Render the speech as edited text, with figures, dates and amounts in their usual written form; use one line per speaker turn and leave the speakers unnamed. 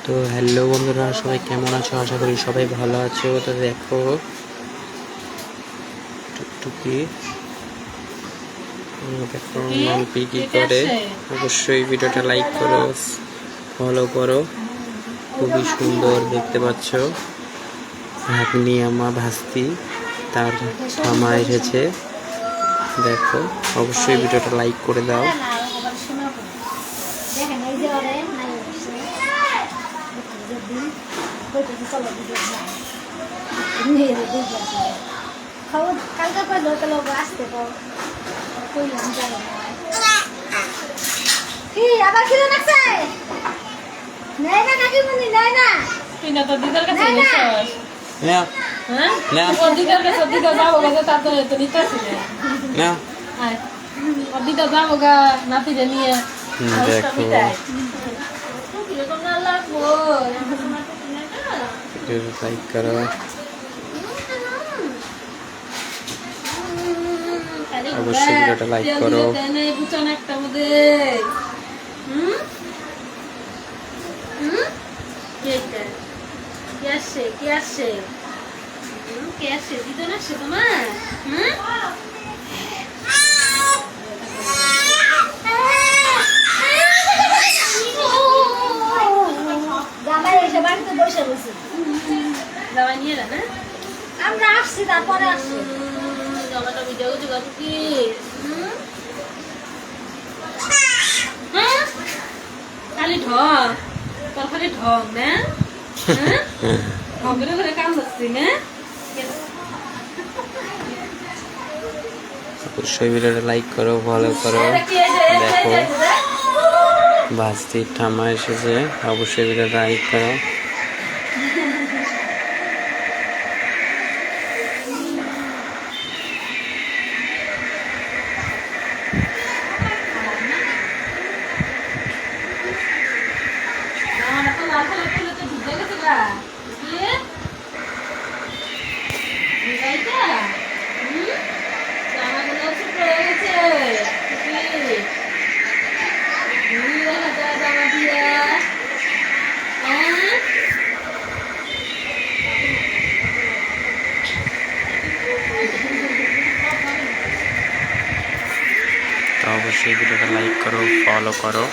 তো হ্যালো বন্ধুরা, সবাই কেমন আছো? আশা করি সবাই ভালো আছো। তো দেখো টুকটুকি দেখো মাম্পি কি করে। অবশ্যই ভিডিওটা লাইক করো, ফলো করো। খুবই সুন্দর দেখতে পাচ্ছ। ভাগ্নি আমার ভাস্তি, তার ঠামা এসেছে। দেখো অবশ্যই ভিডিওটা লাইক করে দাও।
কালকে কইলো তো লোক আসতে কইলাম যাবো কি আবার কি লাগছে নাই না কাকি মনি নাই না
তুই না তোর দিদার কাছে নিছস
না
হ্যাঁ
না
ওর দিদার কাছে দিদা যাবো গা তার তো নিতেছি
না
আয় ওর দিদা যাবো গা নাতিরে নিয়ে
দেখো
কিরকম না লাগবো
লাইক করো। অবশ্যই ভিডিওটা লাইক করো।
বুঝছো না একটা মধ্যে কে আসছে কে আসছে কে আসছে দিদন আসছে তোমার
জামাই এসে বাড়িতে বসে বসে
জামাই নিয়ে না না
আমরা আসছি তারপরে আসছি
জামাটা ভিডিও করছে কত কি খালি ঢং তোর খালি ঢং না ঢঙ্গের ঘরে কাম করছি না
অবশ্যই ভিডিওটা লাইক করো, ফলো করো। দেখো ভাস্তির ঠাম্মা এসেছে। অবশ্যই ভিডিওটা লাইক করো।
আমার তো লাল কালার ফুলে তো ভিজে গেছে গা কি ভিজাইটা জামাগুলো ছোট হয়ে গেছে কি দেখা যায় জামা দিয়া হ্যাঁ
তো অবশ্যই ভিডিওটা লাইক করো, ফলো করো।